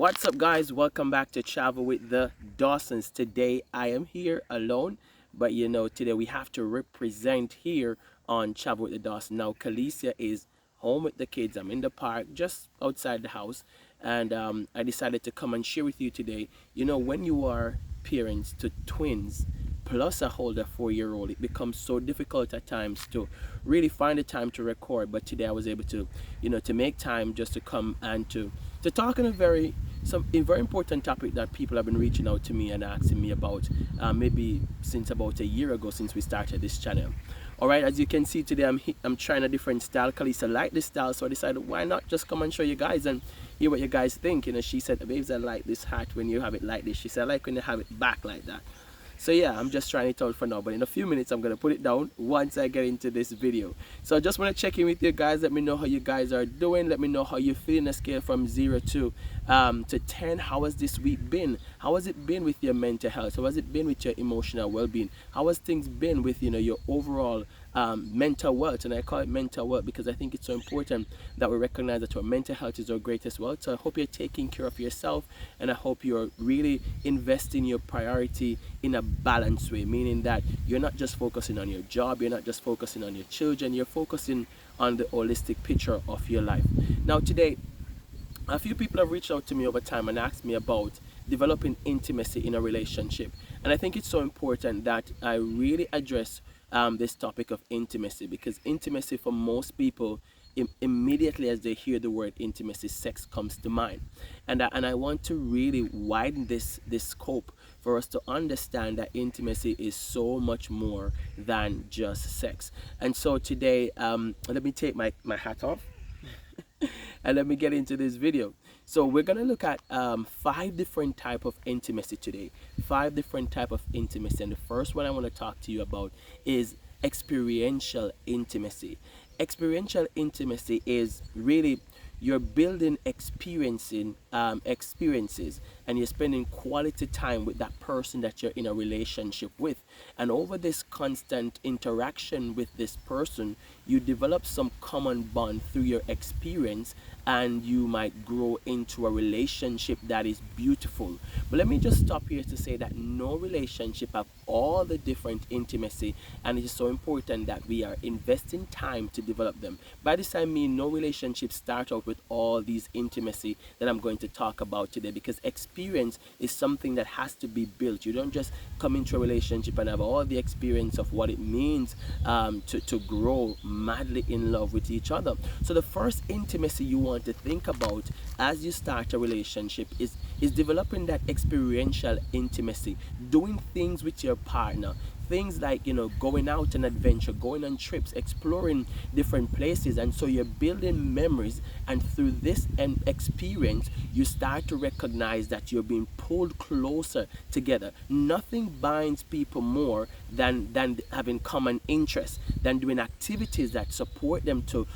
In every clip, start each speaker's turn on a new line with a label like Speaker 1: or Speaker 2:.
Speaker 1: What's up, guys? Welcome back to Travel with the Dawsons. Today I am here alone, but today we have to represent here on Travel with the Dawsons. Now, Khaleesi is home with the kids. I'm in the park just outside the house, and I decided to come and share with you today. When you are parents to twins plus a older 4-year-old, it becomes so difficult at times to really find the time to record. But today I was able to to make time just to come and to talk on a very important topic that people have been reaching out to me and asking me about, maybe since about a year ago, since we started this channel. All right, as you can see today, I'm trying a different style. Kalisa liked this style, so I decided, why not just come and show you guys and hear what you guys think. She said, babes, I like this hat when you have it like this. She said, I like when you have it back like that. So yeah, I'm just trying it out for now, but in a few minutes I'm going to put it down once I get into this video. So I just want to check in with you guys. Let me know how you guys are doing. Let me know how you're feeling. A scale from 0 to 10. How has this week been? How has it been with your mental health? How has it been with your emotional well-being? How has things been with your overall mental wealth? And I call it mental wealth because I think it's so important that we recognize that our mental health is our greatest wealth. So I hope you're taking care of yourself, and I hope you're really investing your priority in a balanced way, meaning that you're not just focusing on your job, you're not just focusing on your children, you're focusing on the holistic picture of your life. Now today, a few people have reached out to me over time and asked me about developing intimacy in a relationship, and I think it's so important that I really address this topic of intimacy, because intimacy for most people, immediately as they hear the word intimacy, sex comes to mind, and I want to really widen this scope for us to understand that intimacy is so much more than just sex. And so today, let me take my hat off and let me get into this video. So we're gonna look at 5 different type of intimacy today. 5 different type of intimacy, and the first one I want to talk to you about is experiential intimacy. Experiential intimacy is really you're building experiences, and you're spending quality time with that person that you're in a relationship with, and over this constant interaction with this person, you develop some common bond through your experience, and you might grow into a relationship that is beautiful. But let me just stop here to say that no relationship have all the different intimacy, and it is so important that we are investing time to develop them. By this I mean no relationship start out with all these intimacy that I'm going to talk about today, because experience is something that has to be built. You don't just come into a relationship and have all the experience of what it means to grow madly in love with each other. So the first intimacy you want to think about as you start a relationship is developing that experiential intimacy, doing things with your partner. Things like going out on adventure, going on trips, exploring different places, and so you're building memories, and through this experience you start to recognize that you're being pulled closer together. Nothing binds people more than having common interests, than doing activities that support them to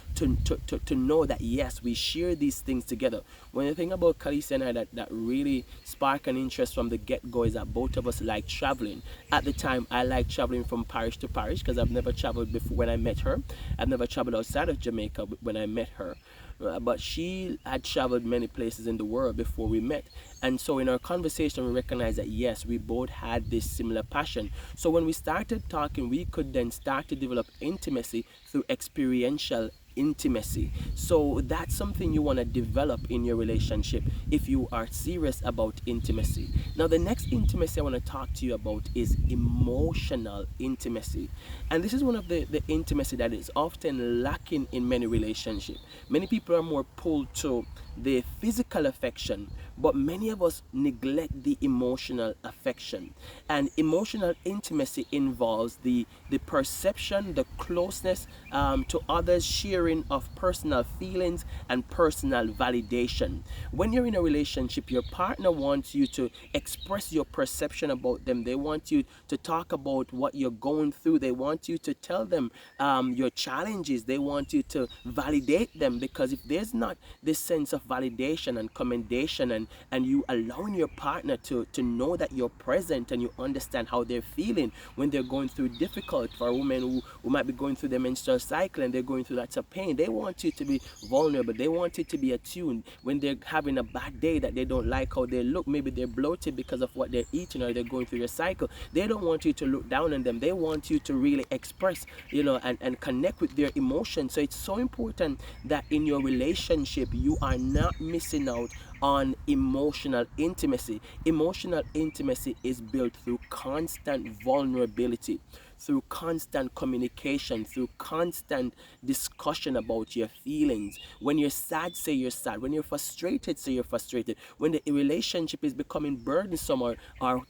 Speaker 1: know that yes, we share these things together. When you think about Khaleesi and I, that really spark an interest from the get-go is that both of us like traveling. At the time, I like traveling from parish to parish because I've never traveled before when I met her. I've never traveled outside of Jamaica when I met her. But she had traveled many places in the world before we met, and so in our conversation we recognized that yes, we both had this similar passion. So when we started talking, we could then start to develop intimacy through experiential intimacy. So that's something you want to develop in your relationship if you are serious about intimacy. Now the next intimacy I want to talk to you about is emotional intimacy, and this is one of the intimacy that is often lacking in many relationships. Many people are more pulled to the physical affection, but many of us neglect the emotional affection. And emotional intimacy involves the perception, the closeness to others, sharing of personal feelings and personal validation. When you're in a relationship, your partner wants you to express your perception about them. They want you to talk about what you're going through. They want you to tell them your challenges. They want you to validate them, because if there's not this sense of validation and commendation, and you allowing your partner to know that you're present and you understand how they're feeling when they're going through difficult. For a woman who might be going through their menstrual cycle and they're going through lots of pain. They want you to be vulnerable. They want you to be attuned when they're having a bad day, that they don't like how they look. Maybe they're bloated because of what they're eating, or they're going through their cycle. They don't want you to look down on them. They want you to really express, and connect with their emotions. So it's so important that in your relationship, you are not missing out on emotional intimacy. Emotional intimacy is built through constant vulnerability, through constant communication, through constant discussion about your feelings. When you're sad, say you're sad. When you're frustrated, say you're frustrated. When the relationship is becoming burdensome, or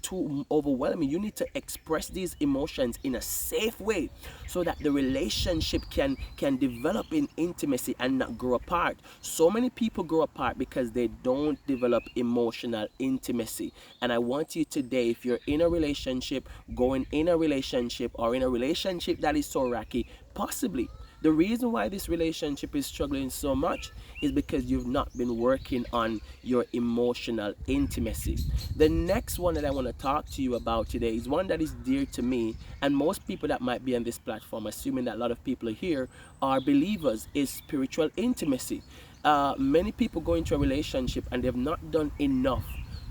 Speaker 1: too overwhelming, you need to express these emotions in a safe way, so that the relationship can develop in intimacy and not grow apart. So many people grow apart because they don't develop emotional intimacy. And I want you today, if you're in a relationship, going in a relationship, or in a relationship that is so rocky, possibly the reason why this relationship is struggling so much is because you've not been working on your emotional intimacy. The next one that I want to talk to you about today is one that is dear to me, and most people that might be on this platform, assuming that a lot of people are here, are believers, is spiritual intimacy. Many people go into a relationship and they've not done enough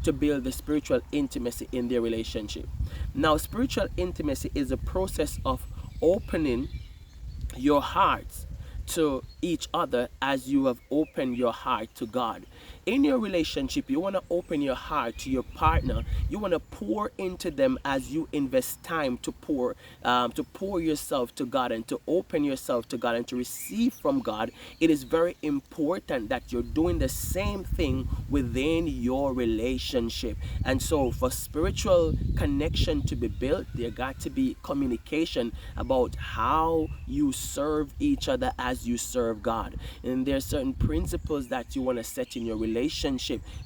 Speaker 1: to build the spiritual intimacy in their relationship. Now, spiritual intimacy is a process of opening your hearts to each other as you have opened your heart to God. In your relationship, you want to open your heart to your partner. You want to pour into them as you invest time to pour yourself to God, and to open yourself to God, and to receive from God. It is very important that you're doing the same thing within your relationship. And so for spiritual connection to be built, there got to be communication about how you serve each other as you serve God. And there are certain principles that you want to set in your relationship,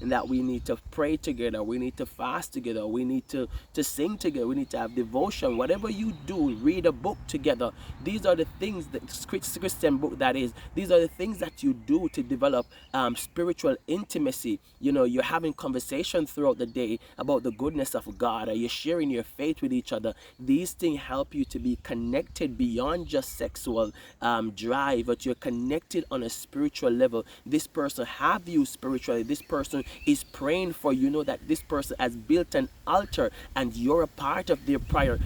Speaker 1: and that we need to pray together, we need to fast together, we need to sing together, we need to have devotion. Whatever you do, read a book together. These are the things that Christian book, that is, these are the things that you do to develop spiritual intimacy. You're having conversation throughout the day about the goodness of God, or you're sharing your faith with each other. These things help you to be connected beyond just sexual drive, but you're connected on a spiritual level. This person have you spiritually. This person is praying for you. Know that this person has built an altar, and you're a part of their prayer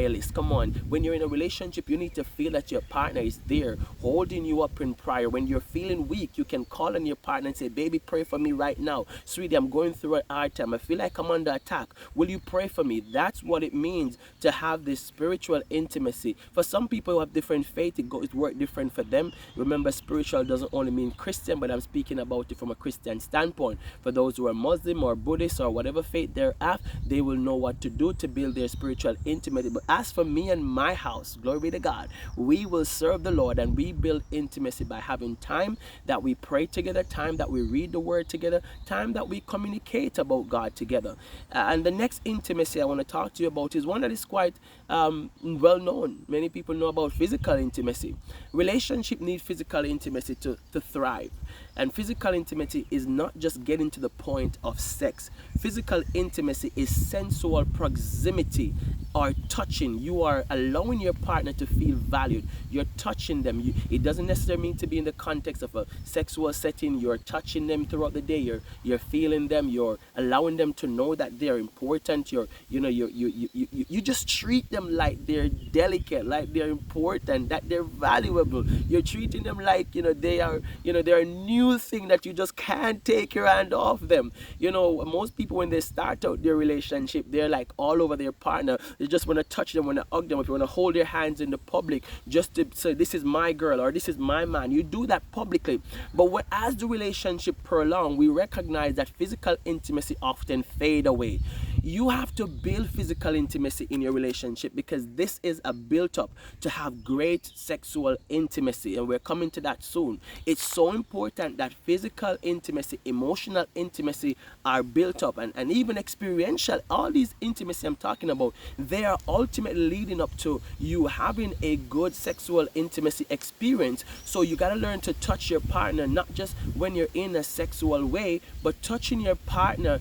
Speaker 1: list. Come on, when you're in a relationship, you need to feel that your partner is there holding you up in prayer. When you're feeling weak, you can call on your partner and say, baby, pray for me right now. Sweetie, I'm going through a hard time. I feel like I'm under attack. Will you pray for me? That's what it means to have this spiritual intimacy. For some people who have different faith, it works different for them. Remember, spiritual doesn't only mean Christian, but I'm speaking about it from a Christian standpoint. For those who are Muslim or Buddhist or whatever faith they're at, they will know what to do to build their spiritual intimacy. But as for me and my house, glory be to God, we will serve the Lord, and we build intimacy by having time that we pray together, time that we read the word together, time that we communicate about God together. And the next intimacy I want to talk to you about is one that is quite well known. Many people know about physical intimacy. Relationship need physical intimacy to thrive. And physical intimacy is not just getting to the point of sex. Physical intimacy is sensual proximity, or touching. You are allowing your partner to feel valued. You're touching them. It doesn't necessarily mean to be in the context of a sexual setting. You're touching them throughout the day. You're feeling them. You're allowing them to know that they're important. You just treat them like they're delicate, like they're important, that they're valuable. You're treating them like they're a new thing that you just can't take your hand off them. Most people, when they start out their relationship, they're like all over their partner. They just want to touch them, want to hug them, if you want to hold their hands in the public, just to say, this is my girl or this is my man. You do that publicly. But as the relationship prolongs, we recognize that physical intimacy often fade away. You have to build physical intimacy in your relationship, because this is a built up to have great sexual intimacy, and we're coming to that soon. It's so important that physical intimacy, emotional intimacy are built up, and even experiential. All these intimacy I'm talking about, they are ultimately leading up to you having a good sexual intimacy experience. So you got to learn to touch your partner, not just when you're in a sexual way, but touching your partner,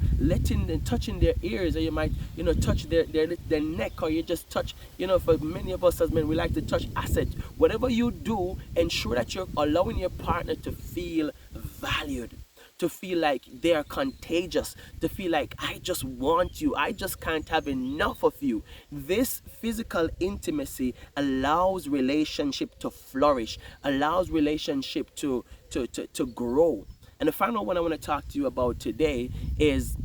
Speaker 1: touching their ears, ears, or you might, touch their neck, or you just touch, for many of us as men, we like to touch assets. Whatever you do, ensure that you're allowing your partner to feel valued, to feel like they are contagious, to feel like, I just want you, I just can't have enough of you. This physical intimacy allows relationship to flourish, allows relationship to grow. And the final one I want to talk to you about today is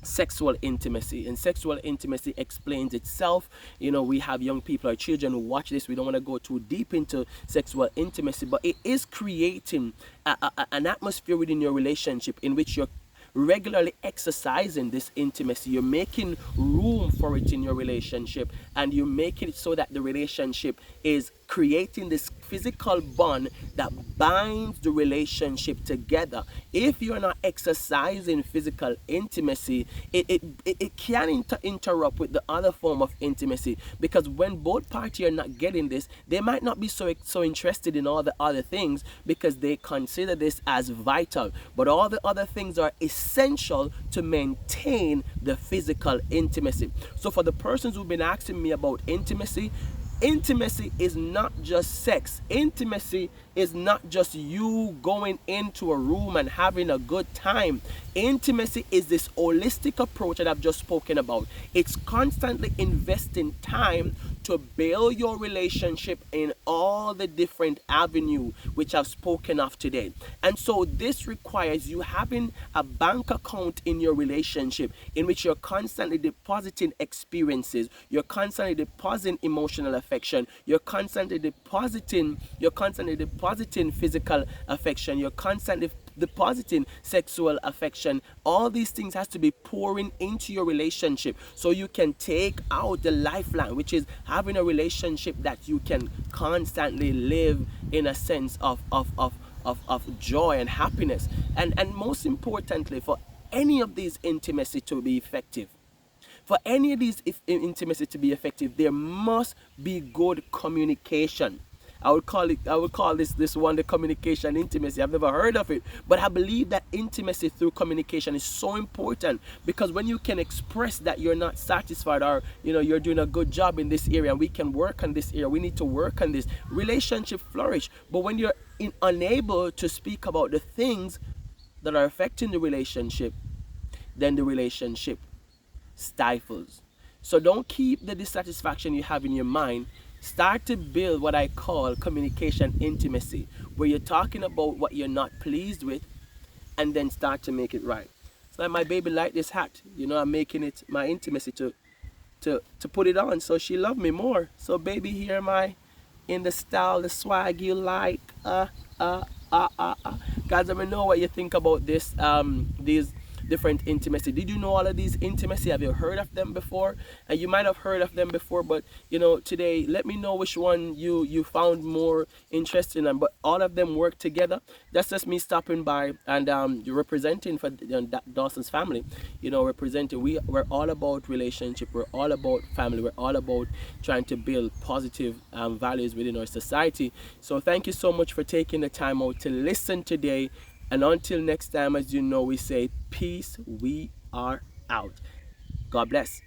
Speaker 1: sexual intimacy. And sexual intimacy explains itself. We have young people or children who watch this. We don't want to go too deep into sexual intimacy, but it is creating an atmosphere within your relationship in which you're regularly exercising this intimacy. You're making room for it in your relationship, and you're making it so that the relationship is creating this physical bond that binds the relationship together. If you're not exercising physical intimacy, it can interrupt with the other form of intimacy, because when both parties are not getting this, they might not be so interested in all the other things because they consider this as vital, but all the other things are essential to maintain the physical intimacy. So for the persons who've been asking me about intimacy, intimacy is not just sex. Intimacy is not just you going into a room and having a good time. Intimacy is this holistic approach that I've just spoken about. It's constantly investing time to build your relationship in all the different avenues which I've spoken of today. And so this requires you having a bank account in your relationship in which you're constantly depositing experiences, you're constantly depositing emotional affection, you're constantly depositing physical affection, you're constantly depositing sexual affection. All these things has to be pouring into your relationship so you can take out the lifeline, which is having a relationship that you can constantly live in a sense of joy and happiness. And most importantly, for any of these intimacy to be effective, there must be good communication. I would call this one the communication intimacy. I've never heard of it, but I believe that intimacy through communication is so important, because when you can express that you're not satisfied, or you're doing a good job in this area, we can work on this area, we need to work on this, relationship flourish. But when you're unable to speak about the things that are affecting the relationship, then the relationship stifles. So don't keep the dissatisfaction you have in your mind. Start to build what I call communication intimacy, where you're talking about what you're not pleased with, and then start to make it right. So like my baby like this hat, I'm making it my intimacy to put it on so she love me more. So baby, here am I in the style, the swag you like. Guys, let me know what you think about these different intimacy. Did you know all of these intimacy? Have you heard of them before? And you might have heard of them before, but today, let me know which one you found more interesting. But all of them work together. That's just me stopping by and representing for Dawson's family. Representing. We're all about relationship. We're all about family. We're all about trying to build positive values within our society. So thank you so much for taking the time out to listen today. And until next time, as you know, we say peace. We are out. God bless.